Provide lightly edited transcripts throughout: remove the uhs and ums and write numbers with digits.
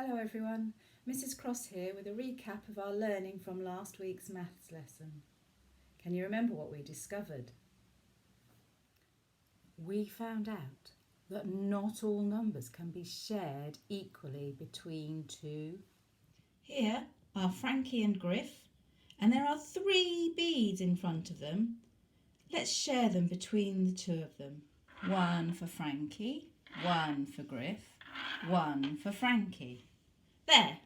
Hello everyone, Mrs Cross here with a recap of our learning from last week's maths lesson. Can you remember what we discovered? We found out that not all numbers can be shared equally between two. Here are Frankie and Griff, and there are 3 beads in front of them. Let's share them between the two of them. 1 for Frankie, 1 for Griff, 1 for Frankie. There.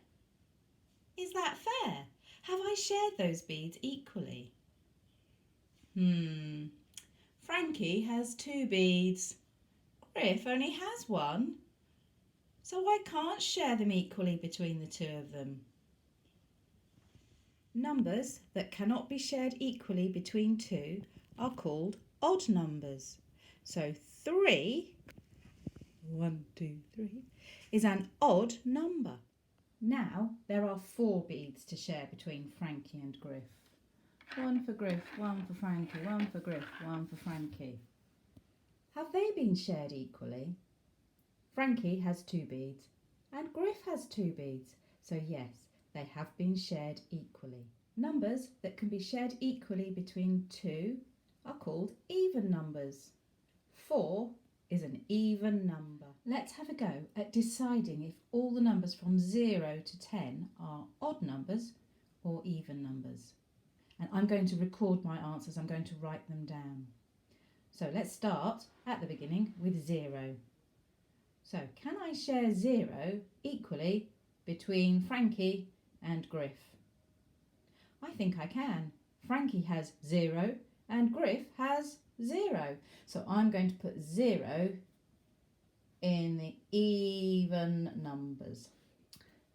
Is that fair? Have I shared those beads equally? Frankie has 2 beads. Griff only has 1. So I can't share them equally between the two of them. Numbers that cannot be shared equally between two are called odd numbers. So 3, 1, 2, 3, is an odd number. Now there are 4 beads to share between Frankie and Griff. 1 for Griff, 1 for Frankie, 1 for Griff, 1 for Frankie. Have they been shared equally? Frankie has 2 beads and Griff has 2 beads, so yes, they have been shared equally. Numbers that can be shared equally between 2 are called even numbers. 4 is an even number. Let's have a go at deciding if all the numbers from 0 to 10 are odd numbers or even numbers. And I'm going to record my answers. I'm going to write them down. So let's start at the beginning with 0. So can I share 0 equally between Frankie and Griff? I think I can. Frankie has 0 and Griff has 0. So I'm going to put 0 in the even numbers.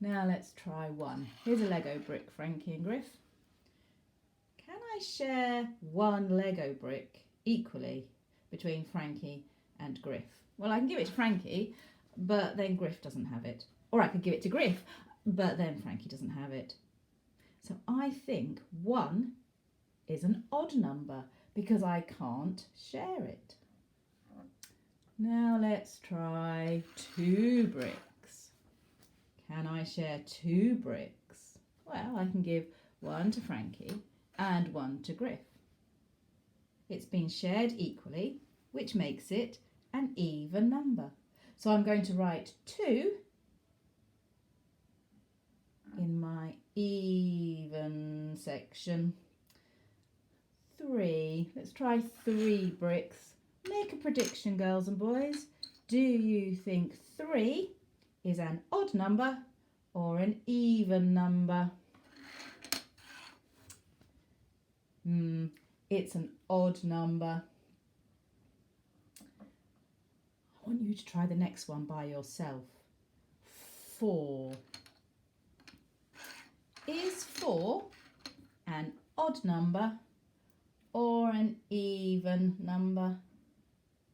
Now let's try 1. Here's a Lego brick, Frankie and Griff. Can I share 1 Lego brick equally between Frankie and Griff? Well, I can give it to Frankie, but then Griff doesn't have it. Or I could give it to Griff, but then Frankie doesn't have it. So I think 1 is an odd number because I can't share it. Now let's try 2 bricks. Can I share 2 bricks? Well, I can give 1 to Frankie and 1 to Griff. It's been shared equally, which makes it an even number. So I'm going to write 2 in my even section. 3. Let's try 3 bricks. Make a prediction, girls and boys. Do you think 3 is an odd number or an even number? It's an odd number. I want you to try the next one by yourself. 4. Is 4 an odd number or an even number?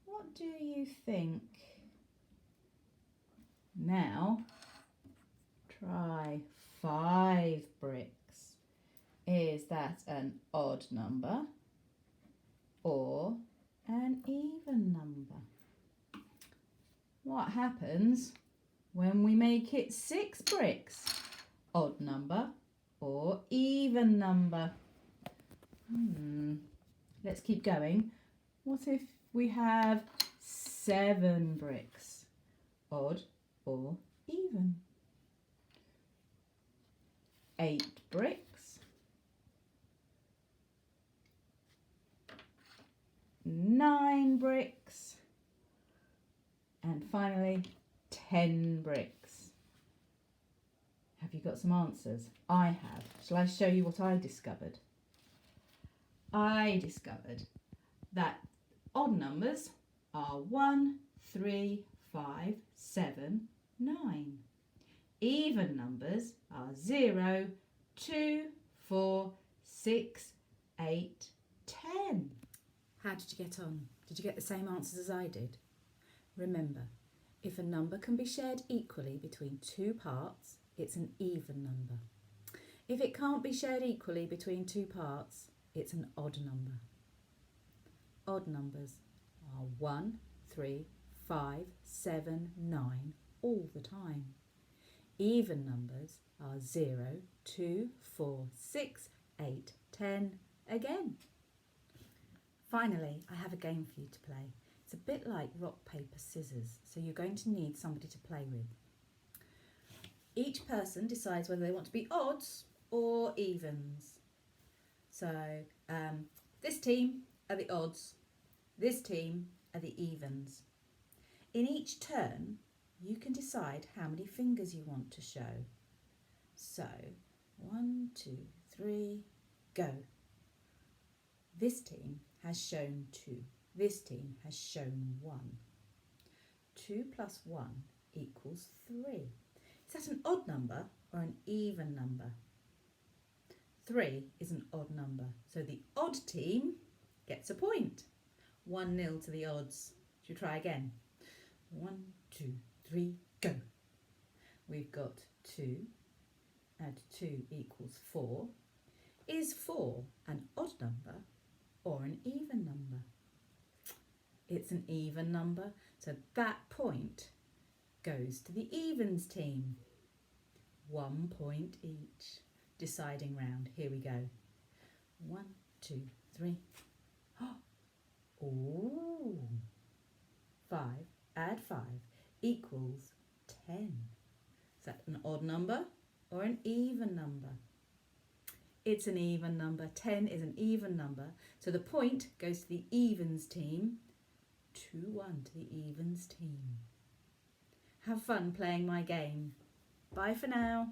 What do you think? Now try 5 bricks. Is that an odd number or an even number? What happens when we make it 6 bricks? Odd number or even number? Let's keep going. What if we have 7 bricks? Odd or even? 8 bricks? 9 bricks? And finally, 10 bricks. Have you got some answers? I have. Shall I show you what I discovered? I discovered that odd numbers are 1, 3, 5, 7, 9. Even numbers are 0, 2, 4, 6, 8, 10. How did you get on? Did you get the same answers as I did? Remember, if a number can be shared equally between 2 parts, it's an even number. If it can't be shared equally between 2 parts, it's an odd number. Odd numbers are 1, 3, 5, 7, 9 all the time. Even numbers are 0, 2, 4, 6, 8, 10 again. Finally, I have a game for you to play. It's a bit like rock, paper, scissors, so you're going to need somebody to play with. Each person decides whether they want to be odds or evens. So this team are the odds, this team are the evens. In each turn, you can decide how many fingers you want to show. So 1, 2, 3, go. This team has shown 2. This team has shown 1. 2 plus 1 equals 3. Is that an odd number or an even number? 3 is an odd number, so the odd team gets a point. 1-0 to the odds. Should we try again? 1, 2, 3, go. We've got 2. Add 2 equals 4. Is 4 an odd number or an even number? It's an even number, so that point goes to the evens team. 1 point each. Deciding round. Here we go. 1, 2, 3. Oh! 5 add 5 equals 10. Is that an odd number or an even number? It's an even number. 10 is an even number, so the point goes to the evens team. 2-1 to the evens team. Have fun playing my game. Bye for now.